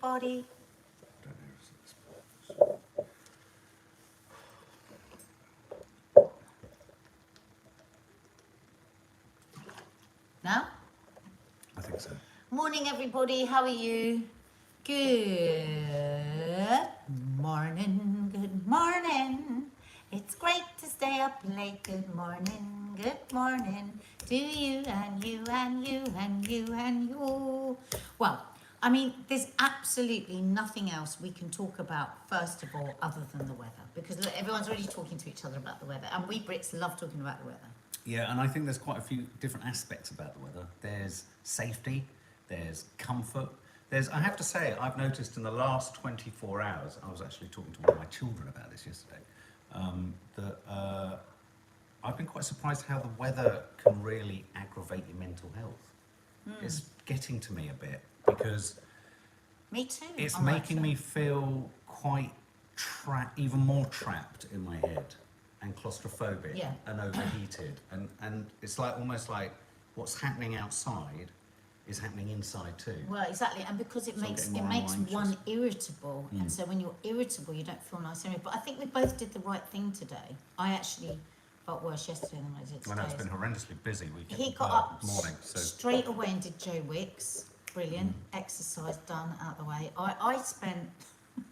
everybody. Now? I think so. Morning, everybody. How are you? Good morning. Good morning. It's great to stay up late. Good morning. Good morning to you and you and you and you and you. Well, I mean, there's absolutely nothing else we can talk about, first of all, other than the weather. Because look, everyone's already talking to each other about the weather. And we Brits love talking about the weather. Yeah, and I think there's quite a few different aspects about the weather. There's safety, there's comfort. I have to say, I've noticed in the last 24 hours, I was actually talking to one of my children about this yesterday, that I've been quite surprised how the weather can really aggravate your mental health. It's getting to me a bit because Me too. it's making me feel quite even more trapped in my head and claustrophobic and overheated. And it's like almost like what's happening outside is happening inside too. Well, exactly, and because it makes one irritable, and so when you're irritable, you don't feel nice anyway. But I think we both did the right thing today. I actually felt worse yesterday than I did today. I know it's been horrendously busy. He got up morning, straight away and did Joe Wicks. Brilliant exercise done out of the way. I spent. I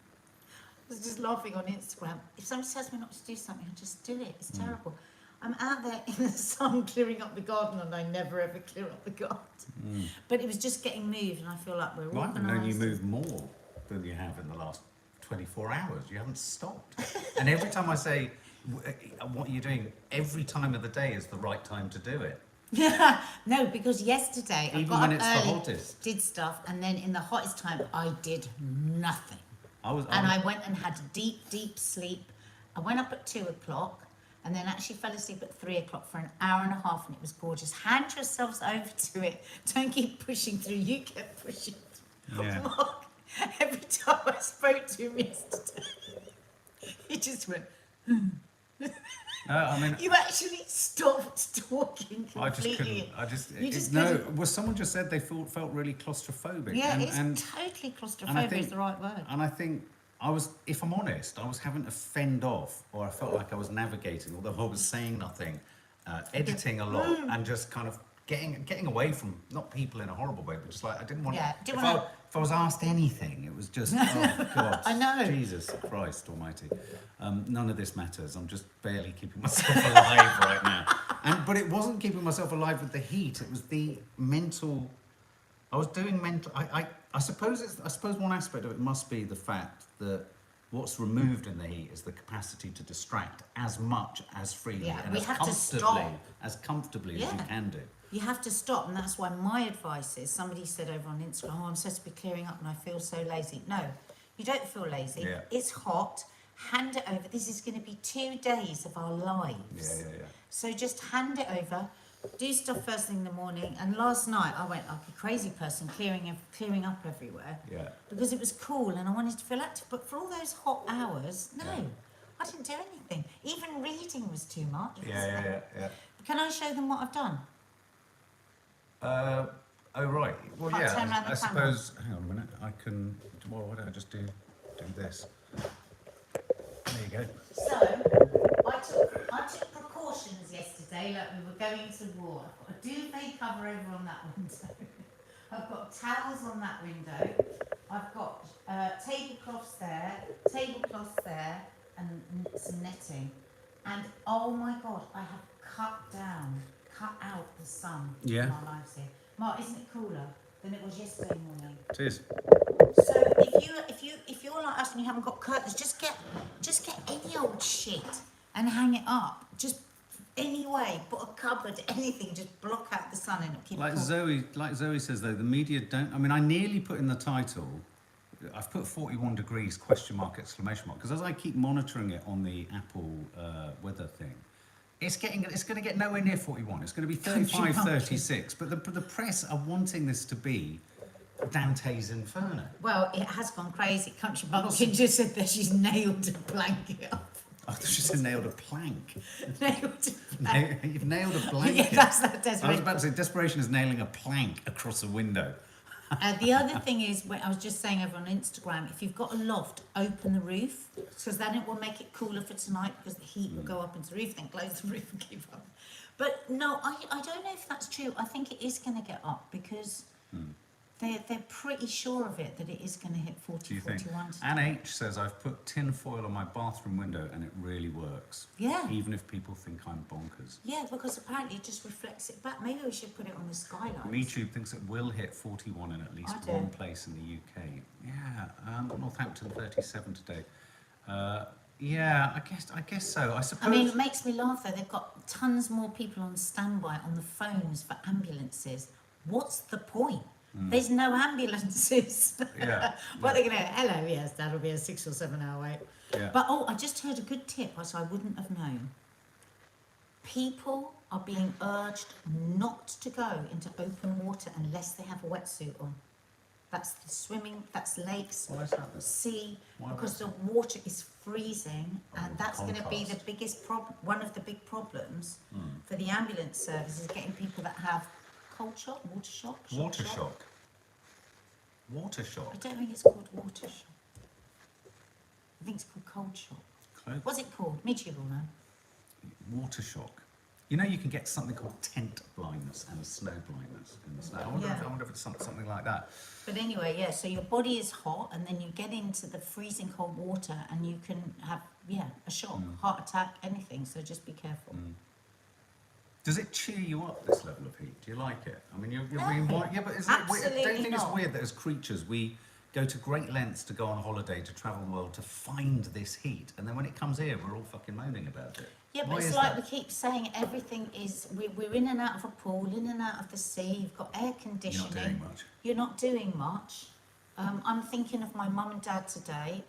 was just laughing on Instagram. If somebody tells me not to do something, I just do it. It's terrible. I'm out there in the sun clearing up the garden, and I never ever clear up the garden. But it was just getting moved, and I feel like we're organised. I've known you move more than you have in the last 24 hours. You haven't stopped. And every time I say, what are you doing? Every time of the day is the right time to do it. No, because yesterday Even I got when up it's early, the hottest. did stuff, and then in the hottest time I did nothing. I went and had a deep sleep. I went up at 2 o'clock. And then actually fell asleep at 3 o'clock for an hour and a half, and it was gorgeous. Hand yourselves over to it. Don't keep pushing through. You kept pushing through. Yeah. Mark, every time I spoke to him yesterday, he just went, I mean, you actually stopped talking completely. I just couldn't. You just no. couldn't. Well, someone just said they felt really claustrophobic. Yeah, and it's totally claustrophobic is the right word. And I think if I'm honest, I was having to fend off, or I felt like I was navigating, although I was saying nothing, editing a lot, and just kind of getting away from, not people in a horrible way, but just like, I didn't want to. If I was asked anything, it was just, oh God, I know. Jesus Christ almighty. None of this matters. I'm just barely keeping myself alive right now. But it wasn't keeping myself alive with the heat, it was the mental, I was doing mental, I suppose one aspect of it must be the fact that what's removed in the heat is the capacity to distract as much as freely and as comfortably as you can do. You have to stop, and that's why my advice is, somebody said over on Instagram, I'm supposed to be clearing up and I feel so lazy. No, you don't feel lazy. Yeah. It's hot. Hand it over. This is going to be 2 days of our lives. Yeah. So just hand it over. Do stuff first thing in the morning, and last night I went like a crazy person clearing up everywhere because it was cool and I wanted to feel active. But for all those hot hours, I didn't do anything. Even reading was too much. Yeah. Can I show them what I've done? Oh right. Well, Can't turn around the I camera. suppose. Hang on a minute. I can. Well, why don't I just do this? There you go. So I took precautions yesterday, like we were going to war. I've got a duvet cover over on that window. I've got towels on that window. I've got tablecloths there, and some netting. And oh my God, I have cut out the sun in our lives here. Mark, isn't it cooler than it was yesterday morning? It is. So if you're like us and you haven't got curtains, just get any old shit and hang it up. Just anyway, put a cupboard, anything, just block out the sun and keep it cool. Like Zoe says though, the media don't. I mean, I nearly put in the title. I've put 41 degrees question mark exclamation mark because as I keep monitoring it on the Apple weather thing, it's going to get nowhere near 41. It's going to be 35, 36. But the press are wanting this to be Dante's Inferno. Well, it has gone crazy. Country Bumpkin just said that she's nailed a blanket up. I thought she said nailed a plank. Nailed a plank. You've nailed a blanket. Yeah, that's that desperation. I was about to say desperation is nailing a plank across a window. The other ththing is, I was just saying over on Instagram, if you've got a loft, open the roof, because then it will make it cooler for tonight, because the heat will go up into the roof, then close the roof and keep up. But no, I don't know if that's true. I think it is going to get up, because they're pretty sure of it, that it is going to hit 40, Do you think? 41 today. Anne H says, I've put tin foil on my bathroom window and it really works. Yeah. Even if people think I'm bonkers. Yeah, because apparently it just reflects it back. Maybe we should put it on the skylight. MeTube thinks it will hit 41 in at least I do. one place in the UK. Yeah, Northampton 37 today. Yeah, I guess so. I suppose. I mean, it makes me laugh though. They've got tons more people on standby on the phones for ambulances. What's the point? There's no ambulances. Yeah. What are they going to, hello, yes, that'll be a 6 or 7 hour wait. Yeah. But, I just heard a good tip, which I wouldn't have known. People are being urged not to go into open water unless they have a wetsuit on. That's the swimming, that's lakes, Why is that? sea, Why because the wetsuit? water is freezing, and Oh, that's going to be the contrast. biggest problem. One of the big problems for the ambulance service is getting people that have cold shock, water shock. Water shock. Water I shock. don't think it's called water shock. I think it's called cold shock. Close. What's it called? MeTube will know. Water shock. You know, you can get something called tent blindness and snow blindness in the snow. I wonder, Yeah. I wonder if it's something like that. But anyway, yeah, so your body is hot, and then you get into the freezing cold water, and you can have, a shock, heart attack, anything, so just be careful. Does it cheer you up, this level of heat? Do you like it? I mean, you're No, being yeah, but isn't it weird? Don't you absolutely think it's not. weird that as creatures we go to great lengths to go on holiday, to travel the world, to find this heat, and then when it comes here, we're all fucking moaning about it. Yeah, but Why it's is like that? we keep saying, everything is, we're in and out of a pool, in and out of the sea, you've got air conditioning. You're not doing much. You're not doing much. I'm thinking of my mum and dad today.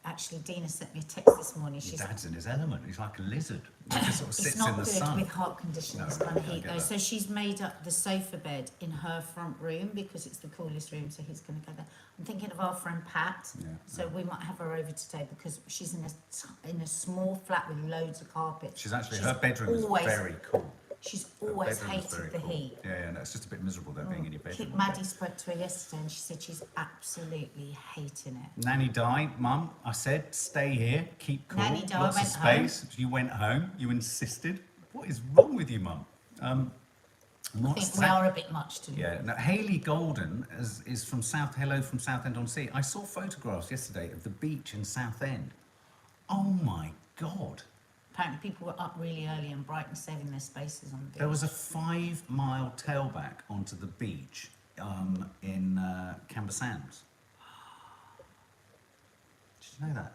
Actually, Dina sent me a text this morning. Your She's dad's in his element. He's like a lizard. He just sort of It's sits not in the good sun. with heart condition, No, this kind of I heat get though. that. So she's made up the sofa bed in her front room because it's the coolest room, so he's going to go there. I'm thinking of our friend Pat, Yeah, so we might have her over today because she's in a small flat with loads of carpet. She's actually, her bedroom is always- very cool. She's Her always bedroom is very hated the cool. heat. Yeah, no, it's just a bit miserable though, being in your bedroom. Maddie spoke to her yesterday and she said she's absolutely hating it. Nanny died, Mum. I said, stay here, keep cool. Nanny died, Lots of went home. space. You went home. You insisted. What is wrong with you, Mum? I What's think we are a bit much to Yeah, now, Hayley Golden is from Hello from Southend-on-Sea. I saw photographs yesterday of the beach in Southend. Oh my God. Apparently people were up really early and bright and saving their spaces on the beach. There was a 5-mile tailback onto the beach in Camber Sands. Did you know that?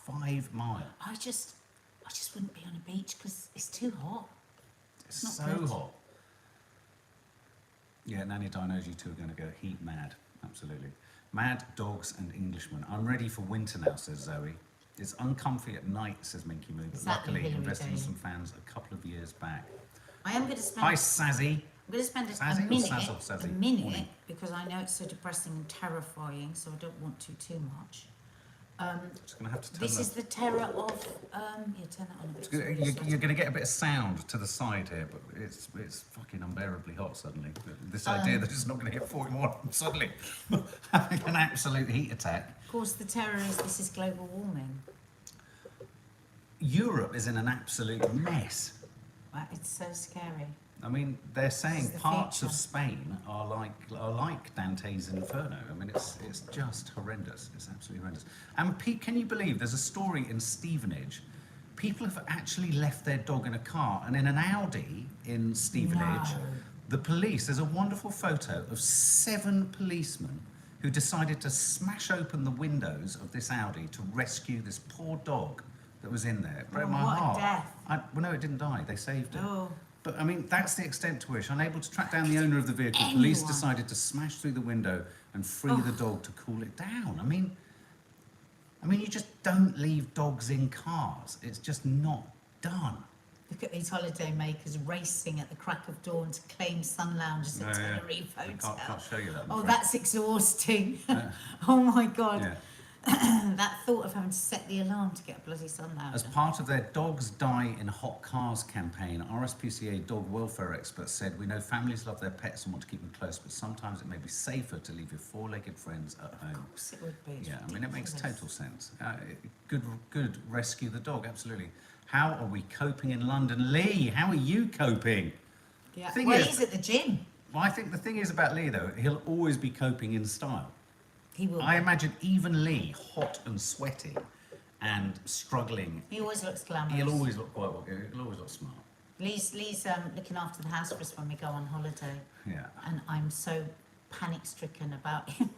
5 mile. I just wouldn't be on a beach because it's too hot. It's not so good. hot. Yeah, Nanny Di knows you two are going to go heat mad. Absolutely. Mad dogs and Englishmen. I'm ready for winter now, says Zoe. It's uncomfy at night, says Minky Moo, but Exactly, luckily Hillary invested in Daly. some fans a couple of years back. I am going to spend. Hi, Sazzy. I'm going to spend Sazzy a or minute, Sazzle? Sazzy? a minute, Morning. because I know it's so depressing and terrifying, so I don't want to too much. Just going to have to turn This that. is the terror of. Turn that on a bit. You're going to get a bit of sound to the side here, but it's fucking unbearably hot suddenly. This idea that it's not going to hit 41 suddenly having an absolute heat attack. Of course, the terror is this is global warming. Europe is in an absolute mess. Right? It's so scary. I mean, they're saying is the parts of future. Spain are like Dante's Inferno. I mean, it's just horrendous. It's absolutely horrendous. And Pete, can you believe there's a story in Stevenage? People have actually left their dog in a car, and in an Audi in Stevenage, No. the police. There's a wonderful photo of 7 policemen who decided to smash open the windows of this Audi to rescue this poor dog that was in there. It broke Oh, my what a heart. death. Well, no, it didn't die. They saved it. Oh. But I mean, that's the extent to which, unable to track down the owner of the vehicle, police Anyone. decided to smash through the window and free the dog to cool it down. I mean, you just don't leave dogs in cars. It's just not done. Look at these holiday makers racing at the crack of dawn to claim sun lounges at Tenerife I Hotel. can't show you that. I'm Oh, afraid. that's exhausting. Oh my God. Yeah. that thought of having to set the alarm to get a bloody sundown. As part of their Dogs Die in Hot Cars campaign, RSPCA dog welfare experts said, "We know families love their pets and want to keep them close, but sometimes it may be safer to leave your four-legged friends at home." Of course it would be. It's Yeah, I mean, it makes ridiculous. total sense. Good rescue the dog, absolutely. How are we coping in London? Lee, how are you coping? Yeah. Thing Well, is- he's at the gym. Well, I think the thing is about Lee, though, he'll always be coping in style. He will. I imagine even Lee, hot and sweaty and struggling, He always looks glamorous. he'll always look quite well, he'll always look smart. Lee's looking after the house for us when we go on holiday, Yeah. and I'm so panic-stricken about him.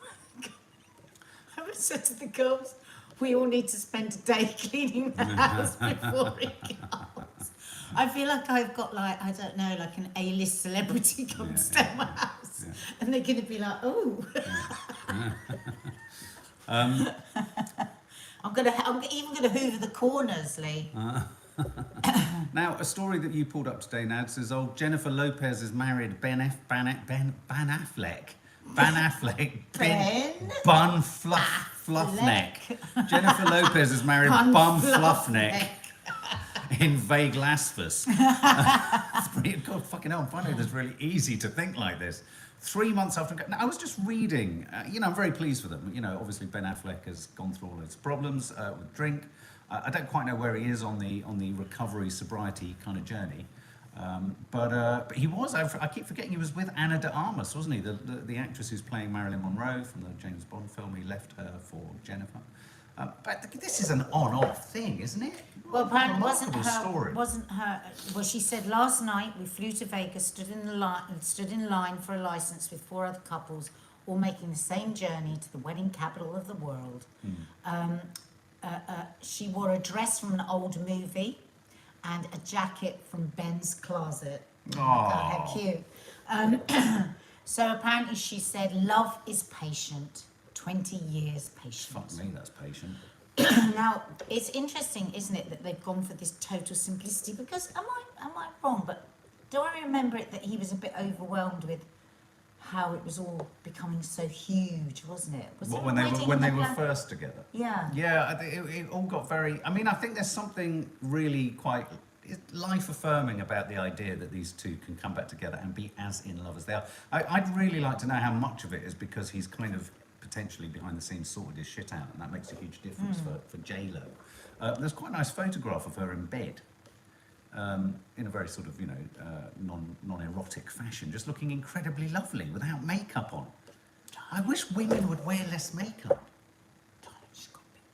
I would say to the girls, we all need to spend a day cleaning the house before he goes. I feel like I've got like, I don't know, like an A-list celebrity comes Yeah, down my house, yeah. and they're going to be like, oh. I'm even going to hoover the corners, Lee. Now, a story that you pulled up today, Nad, says old Jennifer Lopez has married Ben Affleck. Ben Affleck. Ben Bun Fluffneck. Jennifer Lopez has married Bum Fluffneck in Vegaslas. God, fucking hell, I'm finding this really easy to think like this. 3 months after... Now, I was just reading, I'm very pleased for them. Obviously Ben Affleck has gone through all his problems with drink. I don't quite know where he is on the recovery, sobriety kind of journey. But he was, I keep forgetting, he was with Anna de Armas, wasn't he? The actress who's playing Marilyn Monroe from the James Bond film. He left her for Jennifer. But this is an on-off thing, isn't it? Well, apparently Remarkable story. wasn't her. Well, she said last night we flew to Vegas, stood in line for a license with 4 other couples, all making the same journey to the wedding capital of the world. She wore a dress from an old movie and a jacket from Ben's closet. How cute. So apparently she said, "Love is patient. 20 years patient." Fuck me, that's patient. Now, it's interesting, isn't it, that they've gone for this total simplicity, because am I wrong, but do I remember it that he was a bit overwhelmed with how it was all becoming so huge, wasn't it? Was it When they were first together? Yeah. Yeah, it all got very... I mean, I think there's something really quite life-affirming about the idea that these two can come back together and be as in love as they are. I'd really like to know how much of it is because he's kind of potentially behind the scenes sorted his shit out, and that makes a huge difference for J-Lo. There's quite a nice photograph of her in bed, in a very sort of, non-erotic fashion, just looking incredibly lovely without makeup on. I wish women would wear less makeup.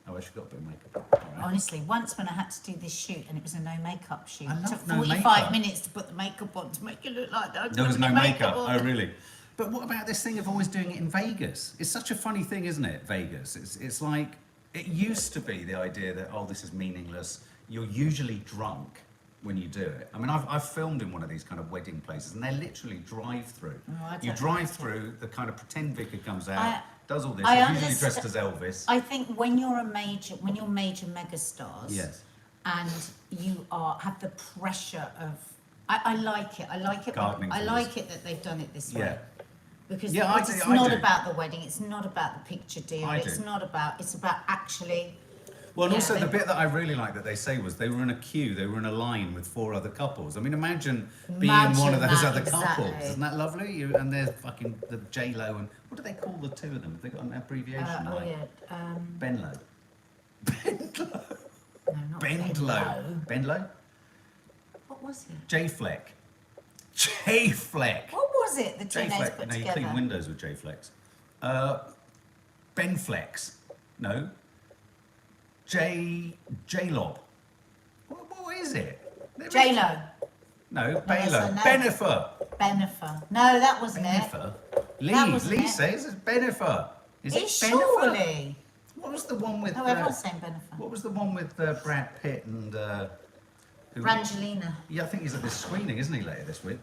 Oh, she got a bit of makeup on. All right. Honestly, once when I had to do this shoot and it was a no makeup shoot, I it love took no 45 makeup. minutes to put the makeup on to make it look like that. There was no makeup. on. Oh, really? But what about this thing of always doing it in Vegas? It's such a funny thing, isn't it, Vegas? It's like, it used to be the idea that, oh, this is meaningless. You're usually drunk when you do it. I mean, I've filmed in one of these kind of wedding places, and they're literally drive-through. Oh, I You don't drive like it. through, the kind of pretend vicar comes out, does all this, I he's usually dressed as understand- Elvis. I think when you're major megastars, Yes. and you have the pressure of, I like it. I like it. Gardening I for like it that they've done it this way. Yeah. Because Yeah, I it's do, I not do. about the wedding. It's not about the picture deal. I It's do. not about. It's about actually. Well, and Yeah, also the they- bit that I really like that they say was they were in a queue, they were in a line with 4 other couples. I mean, imagine being one of Imagine those that, other couples. exactly. Isn't that lovely? And they're fucking the J-Lo and what do they call the two of them? Have they got an abbreviation? Benlo. No, not Bendlo. Bendlo? What was it? J-Fleck. J-Fleck. What was it? The teenage J-Fleck. put No, you together. clean windows with J-Flex. Benflex. No. J-Lob. What is it? J Lo. No, that's Balo. her name. Benifer. Benifer. No, that wasn't Benifer. Lee. That wasn't Lee it. says it's Benifer. Is it. it It's Benifer? surely. What was the one with? Oh, everyone's saying Benifer. What was the one with Brad Pitt and? Who, Brangelina. Yeah, I think he's at this screening, isn't he? Later this week,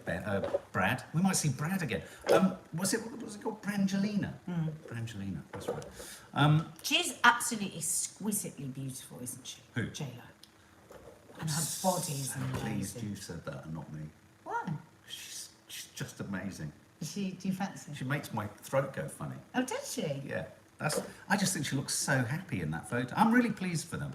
Brad. We might see Brad again. Was it called? Brangelina. Brangelina. That's right. She's absolutely exquisitely beautiful, isn't she? Who? J Lo. And her body is Pleased amazing. you said that and not me. Why? She's just amazing. Do you fancy? She makes my throat go funny. Oh, does she? Yeah. I just think she looks so happy in that photo. I'm really pleased for them.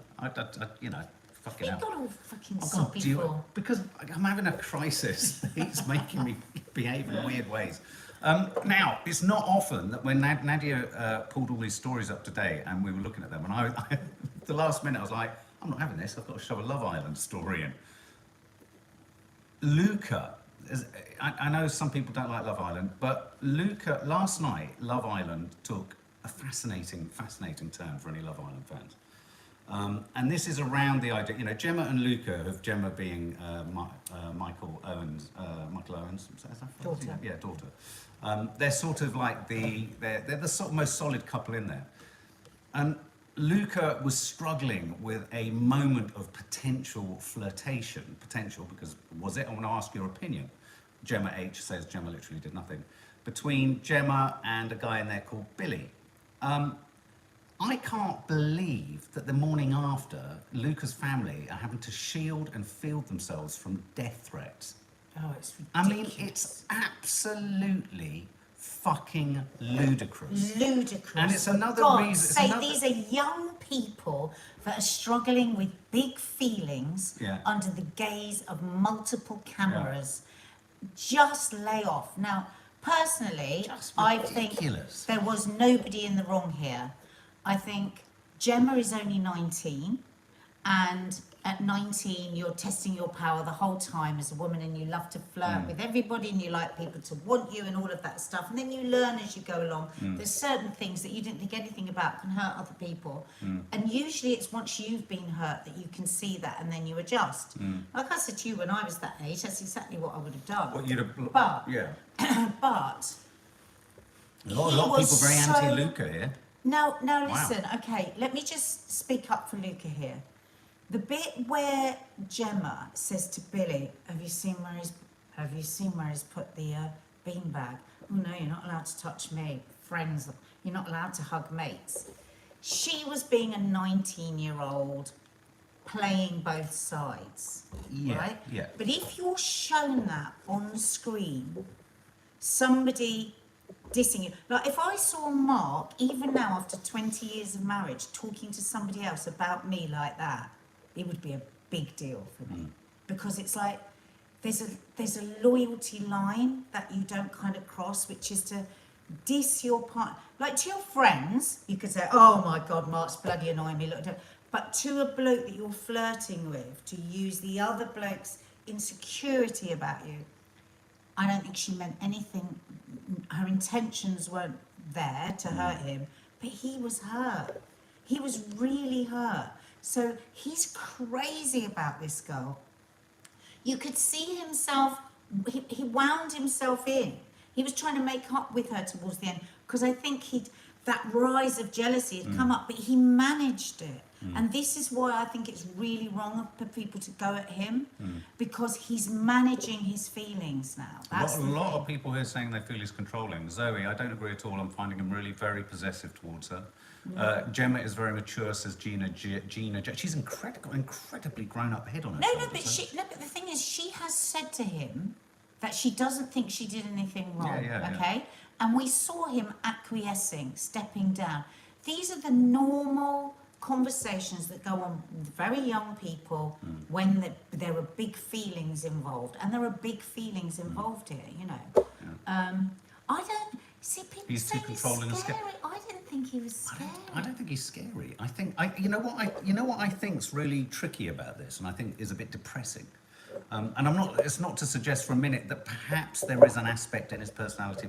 You know, fucking You hell. got all fucking I've got soppy to for. because I'm having a crisis. He's making me behave in weird ways. Now, it's not often that when Nadia pulled all these stories up today and we were looking at them, and I the last minute I was like, I'm not having this. I've got to shove a Love Island story in. LUCA. I know some people don't like Love Island, but LUCA, last night, Love Island took a fascinating turn for any Love Island fans. And this is around the idea, you know, Gemma and LUCA, of Gemma being Michael Owens, is that Daughter. Yeah, daughter. They're sort of like they're the most solid couple in there. And LUCA was struggling with a moment of potential flirtation. Potential, because was it? I want to ask your opinion. Gemma H says Gemma literally did nothing. Between Gemma and a guy in there called Billy. I can't believe that the morning after, LUCA's family are having to shield and field themselves from death threats. Oh, it's ridiculous. I mean, it's absolutely fucking ludicrous. Ludicrous. And it's another God reason. Say these are young people that are struggling with big feelings under the gaze of multiple cameras. Just lay off. Now, personally, I think there was nobody in the wrong here. I think Gemma is only 19, and at 19 you're testing your power the whole time as a woman, and you love to flirt with everybody, and you like people to want you and all of that stuff, and then you learn as you go along. There's certain things that you didn't think anything about can hurt other people, and usually it's once you've been hurt that you can see that, and then you adjust. Like I said to you, when I was that age, that's exactly what I would have done. What you'd have, but but a lot of people very anti-LUCA here. Now listen, okay, let me just speak up for LUCA here. The bit where Gemma says to Billy, have you seen where he's put the beanbag? Oh no, you're not allowed to touch me. Friends, you're not allowed to hug mates. She was being a 19-year-old playing both sides, right? Yeah. But if you're shown that on screen, somebody dissing you. Like if I saw Mark, even now after 20 years of marriage, talking to somebody else about me like that, it would be a big deal for me. Because it's like there's a loyalty line that you don't kind of cross, which is to diss your partner. Like to your friends, you could say, oh my God, Mark's bloody annoying me. Look, but to a bloke that you're flirting with, to use the other bloke's insecurity about you, I don't think she meant anything. Her intentions weren't there to hurt him, but he was hurt. He was really hurt. So he's crazy about this girl. You could see himself, he wound himself in. He was trying to make up with her towards the end, because I think that rise of jealousy had come up, but he managed it. And this is why I think it's really wrong for people to go at him, because he's managing his feelings now. A lot of people here saying they feel he's controlling. Zoe, I don't agree at all. I'm finding him really very possessive towards her. Gemma is very mature, says Gina. She's incredibly grown-up head on her. But the thing is, she has said to him that she doesn't think she did anything wrong. Okay, and we saw him acquiescing, stepping down. These are the normal conversations that go on with very young people when there are big feelings involved, and there are big feelings involved here. You know, I don't see people he's say too controlling he's scary. and scary. I didn't think he was scary. I don't think he's scary. I think you know what I think's really tricky about this, and I think is a bit depressing. And I'm not. It's not to suggest for a minute that perhaps there is an aspect in his personality.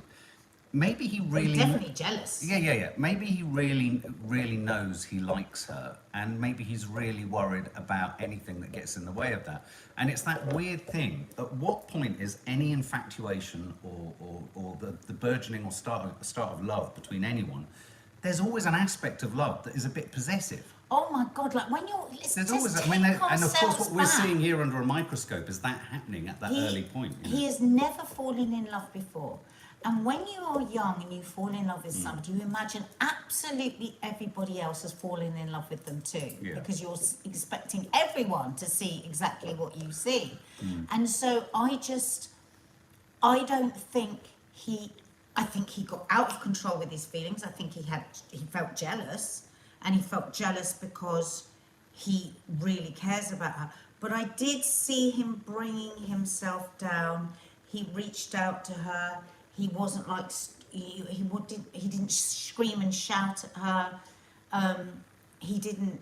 Maybe he really... He's definitely jealous. Yeah. Maybe he really knows he likes her, and maybe he's really worried about anything that gets in the way of that. And it's that weird thing. At what point is any infatuation or the burgeoning or start of love between anyone, there's always an aspect of love that is a bit possessive. Oh my God! Like when you're, there's always, and of course, what we're seeing here under a microscope is that happening at that early point. You know? He has never fallen in love before. And when you are young and you fall in love with somebody, you imagine absolutely everybody else has fallen in love with them too, because you're expecting everyone to see exactly what you see. And so I don't think I think he got out of control with his feelings. I think he felt jealous, and he felt jealous because he really cares about her. But I did see him bringing himself down. He reached out to her. He wasn't like he didn't scream and shout at her. He didn't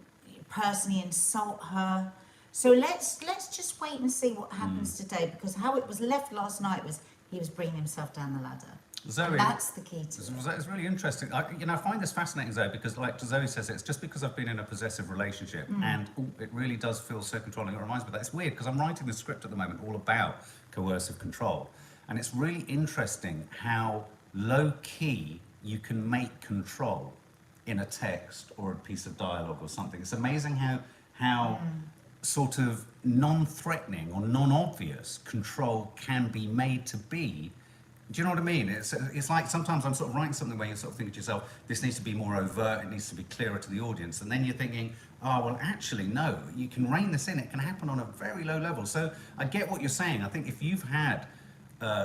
personally insult her. So let's just wait and see what happens today, because how it was left last night was he was bringing himself down the ladder. Zoe, and that's the key to it. It's really interesting. I find this fascinating, Zoe, because like Zoe says, it's just because I've been in a possessive relationship and it really does feel so controlling. It reminds me of that. It's weird because I'm writing the script at the moment all about coercive control. And it's really interesting how low key you can make control in a text or a piece of dialogue or something. It's amazing how sort of non-threatening or non-obvious control can be made to be. Do you know what I mean? It's like sometimes I'm sort of writing something where you sort of think to yourself, this needs to be more overt, it needs to be clearer to the audience. And then you're thinking, oh, well, actually, no, you can rein this in. It can happen on a very low level. So I get what you're saying. I think if you've had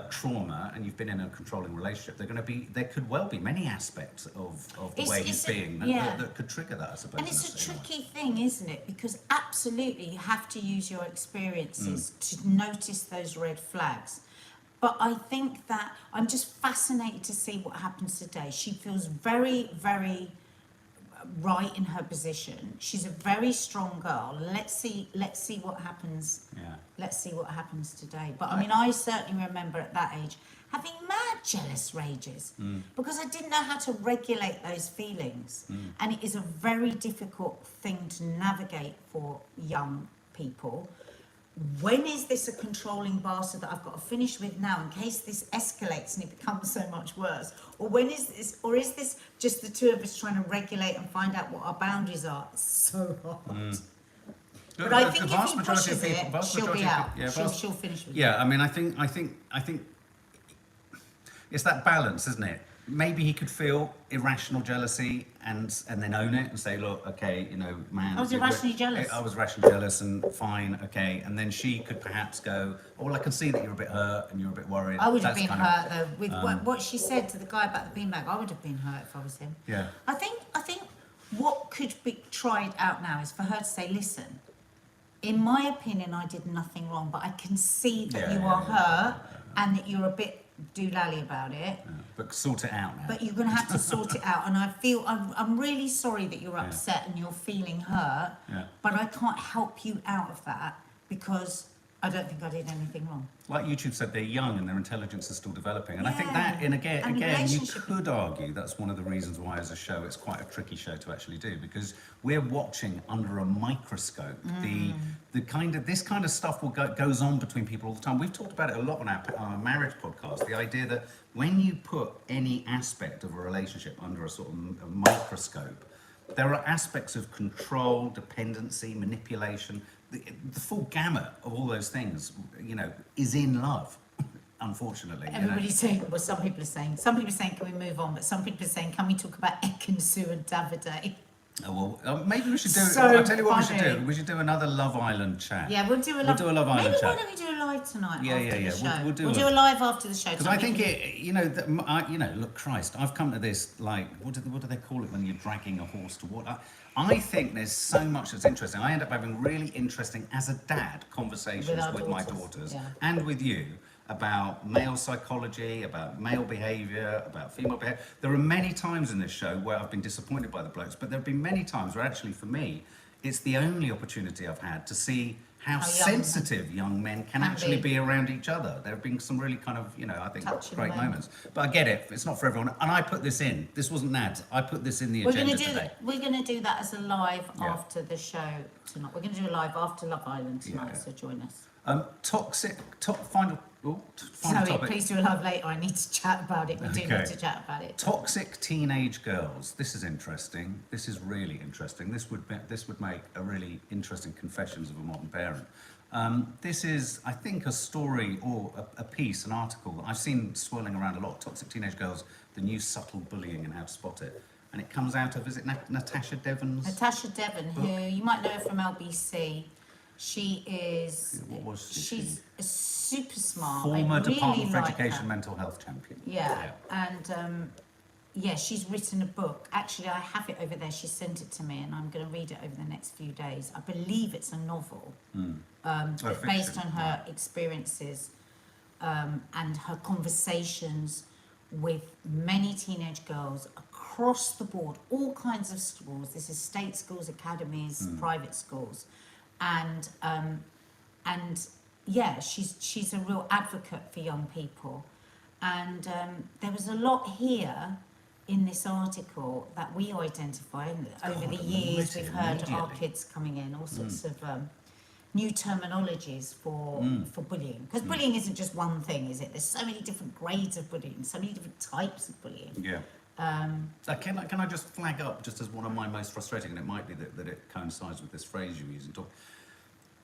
trauma and you've been in a controlling relationship, there could well be many aspects of the way he's being that could trigger that, I suppose. And it's a tricky thing, isn't it? Because absolutely you have to use your experiences to notice those red flags. But I think that I'm just fascinated to see what happens today. She feels very, very right in her position. She's a very strong girl. Let's see what happens. Yeah. Let's see what happens today. But I mean, I certainly remember at that age having mad jealous rages because I didn't know how to regulate those feelings. And it is a very difficult thing to navigate for young people. When is this a controlling bastard that I've got to finish with now in case this escalates and it becomes so much worse? Or is this just the two of us trying to regulate and find out what our boundaries are? It's so hard. But I think if he pushes it, she'll be out. She'll finish with it. Yeah, I mean, I think it's that balance, isn't it? Maybe he could feel irrational jealousy and then own it and say, look, okay, you know, man, I was irrationally jealous. I was irrationally jealous and fine, okay. And then she could perhaps go, oh, well, I can see that you're a bit hurt and you're a bit worried. I would have been hurt though with what she said to the guy about the beanbag. I would have been hurt if I was him. Yeah. I think what could be tried out now is for her to say, listen, in my opinion, I did nothing wrong, but I can see that you are hurt and that you're a bit doolally about it. Yeah. But sort it out now. But you're going to have to sort it out. And I feel, I'm really sorry that you're upset and you're feeling hurt, but I can't help you out of that because I don't think I did anything wrong. Like YouTube said, they're young and their intelligence is still developing. And I think that, and again, you could argue that's one of the reasons why as a show it's quite a tricky show to actually do, because we're watching under a microscope the kind of, this kind of stuff goes on between people all the time. We've talked about it a lot on our marriage podcast, the idea that when you put any aspect of a relationship under a sort of a microscope, there are aspects of control, dependency, manipulation. The full gamut of all those things, you know, is in love, unfortunately. Everybody's saying, well, some people are saying, can we move on? But some people are saying, can we talk about Ekin-Su and Davide? Oh, well, maybe we should do. So I'll tell you what funny. we should do. We should do another Love Island chat. Yeah, we'll do a Love Island maybe chat. Why don't we do a live tonight? After the show? We'll do a live after the show. Because I think look, Christ, I've come to this like, what do they call it when you're dragging a horse to water? I think there's so much that's interesting. I end up having really interesting, as a dad, conversations with my daughters and with you about male psychology, about male behaviour, about female behaviour. There are many times in this show where I've been disappointed by the blokes, but there have been many times where actually for me, it's the only opportunity I've had to see how sensitive young men can actually be around each other. There have been some really kind of, I think, great moments. But I get it, it's not for everyone. And I put this in. This wasn't Nads. I put this in the agenda today. We're going to do that as a live after the show tonight. We're going to do a live after Love Island tonight, so join us. Final topic. Please do a live later. I need to chat about it. We do need to chat about it. Toxic teenage girls. This is interesting. This is really interesting. This would make a really interesting confessions of a modern parent. This is, I think, a story or a piece, an article that I've seen swirling around a lot. Toxic teenage girls, the new subtle bullying and how to spot it. And it comes out of, is it Natasha Devon's? Natasha Devon, who you might know her from LBC. She is. What was she? She's super smart. Former I really Department for like Education her. mental health champion. Yeah, and yeah, she's written a book. Actually, I have it over there. She sent it to me, and I'm going to read it over the next few days. I believe it's a novel, but based on her experiences and her conversations with many teenage girls across the board, all kinds of schools. This is state schools, academies, private schools, and yeah, she's a real advocate for young people. And there was a lot here in this article that we identify, and over the years we've heard our kids coming in, all sorts of new terminologies for bullying. Because bullying isn't just one thing, is it? There's so many different grades of bullying, so many different types of bullying. Yeah. Can I just flag up, just as one of my most frustrating, and it might be that it coincides with this phrase you're using,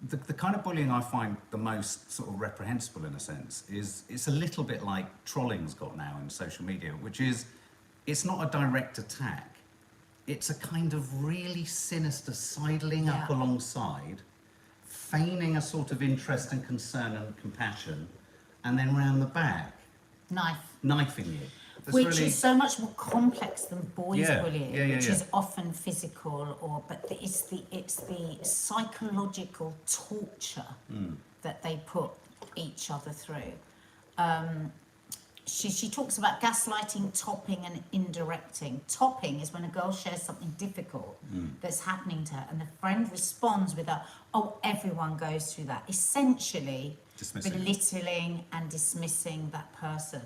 the kind of bullying I find the most sort of reprehensible in a sense is it's a little bit like trolling's got now in social media, which is it's not a direct attack. It's a kind of really sinister sidling up alongside, feigning a sort of interest and concern and compassion, and then round the back, knifing you. That's which really... is so much more complex than boys bullying, which yeah. is often physical, but it's the psychological torture that they put each other through. She talks about gaslighting, topping, and indirecting. Topping is when a girl shares something difficult that's happening to her, and the friend responds with "Oh, everyone goes through that." Essentially, belittling and dismissing that person.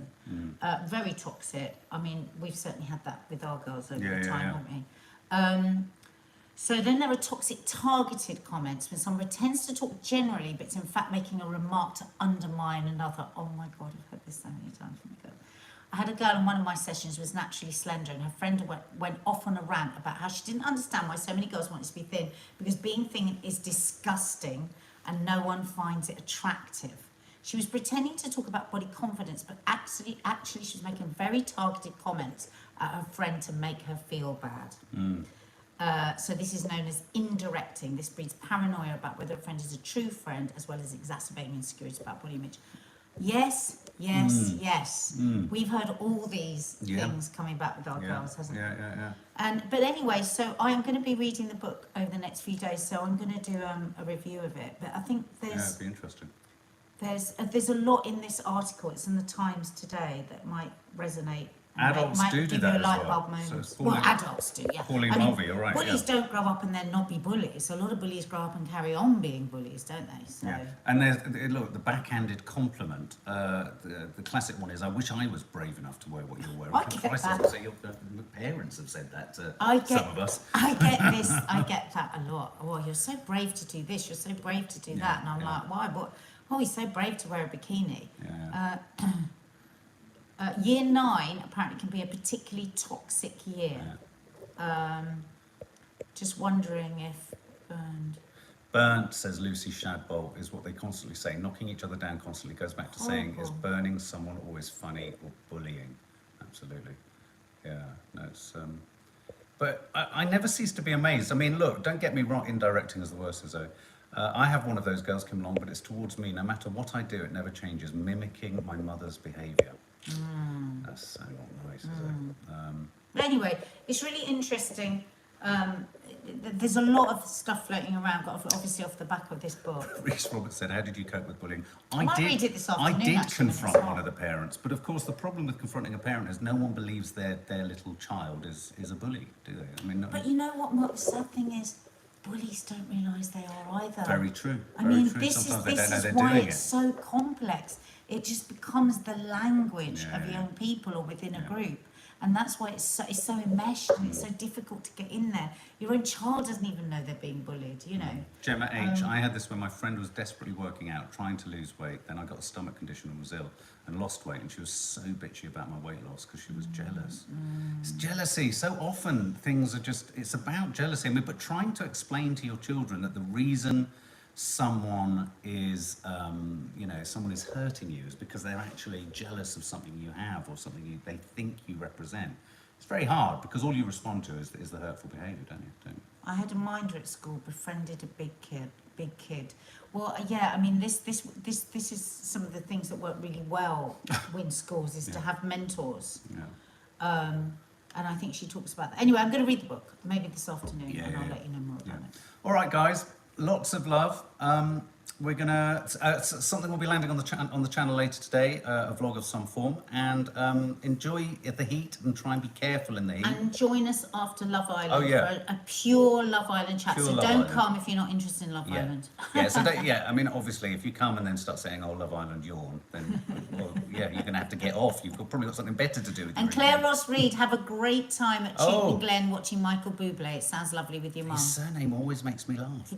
Very toxic. I mean, we've certainly had that with our girls over the time, haven't we? So then there are toxic targeted comments when someone pretends to talk generally, but it's in fact making a remark to undermine another. Oh my God, I've heard this so many times from a girl. I had a girl in one of my sessions who was naturally slender, and her friend went off on a rant about how she didn't understand why so many girls wanted to be thin, because being thin is disgusting and no one finds it attractive. She was pretending to talk about body confidence, but actually she was making very targeted comments at her friend to make her feel bad. So this is known as indirecting. This breeds paranoia about whether a friend is a true friend, as well as exacerbating insecurity about body image. Yes. We've heard all these things coming back with our girls, hasn't it? Yeah. But anyway, so I'm going to be reading the book over the next few days, so I'm going to do a review of it. But I think it'd be interesting. There's a lot in this article. It's in the Times today that might resonate. Adults do that as well. Well, adults do, yeah. Pauline Mulvey, all right. Bullies don't grow up and then not be bullies. A lot of bullies grow up and carry on being bullies, don't they? So. Yeah. And there's the backhanded compliment. The classic one is, "I wish I was brave enough to wear what you're wearing." I get that. So your parents have said that to some of us. I get that a lot. Oh, you're so brave to do this. You're so brave to do that. And I'm like, why? What? Oh, he's so brave to wear a bikini. Yeah. Year 9 apparently can be a particularly toxic year. Just wondering if burnt, says Lucy Shadbolt, is what they constantly say. Knocking each other down constantly goes back to saying, is burning someone always funny or bullying? Absolutely. Yeah, no, it's... But I never cease to be amazed. I mean, look, don't get me wrong, indirecting is the worst, as though. I have one of those girls come along, but it's towards me. No matter what I do, it never changes. Mimicking my mother's behaviour. That's so not nice, is it? But anyway, it's really interesting. There's a lot of stuff floating around, obviously off the back of this book. Rhys Roberts said, "How did you cope with bullying?" I read it this afternoon, I did actually, confront one of the parents, but of course the problem with confronting a parent is no one believes their little child is a bully, do they? I mean, but you know what the sad thing is? Bullies don't realise they are either. Very true. I mean, this is why it's so complex. It just becomes the language of young people or within a group. And that's why it's so enmeshed and it's so difficult to get in there. Your own child doesn't even know they're being bullied, you know. Gemma H. I had this when my friend was desperately working out, trying to lose weight. Then I got a stomach condition and was ill and lost weight. And she was so bitchy about my weight loss because she was jealous. It's jealousy. So often things are just, it's about jealousy. I mean, but trying to explain to your children that the reason someone is, someone is hurting you is because they're actually jealous of something you have or something they think you represent. It's very hard because all you respond to is the hurtful behaviour, don't you? I had a minder at school, befriended a big kid. big kid. Well, yeah, I mean, this is some of the things that work really well in schools is to have mentors. Yeah. And I think she talks about that. Anyway, I'm going to read the book, maybe this afternoon, and I'll let you know more about it. All right, guys. Lots of love. We're gonna something will be landing on the channel later today, a vlog of some form, and enjoy the heat and try and be careful in the heat. And join us after Love Island for a pure Love Island chat. Pure so Love don't Island. come if you're not interested in Love Island. Yeah. So I mean, obviously, if you come and then start saying, "Oh, Love Island, yawn," then well, yeah, you're gonna have to get off. You've probably got something better to do. With And your Claire evening. Ross Reid, have a great time at Cheatham Glen watching Michael Bublé. It sounds lovely with your mum. His surname always makes me laugh.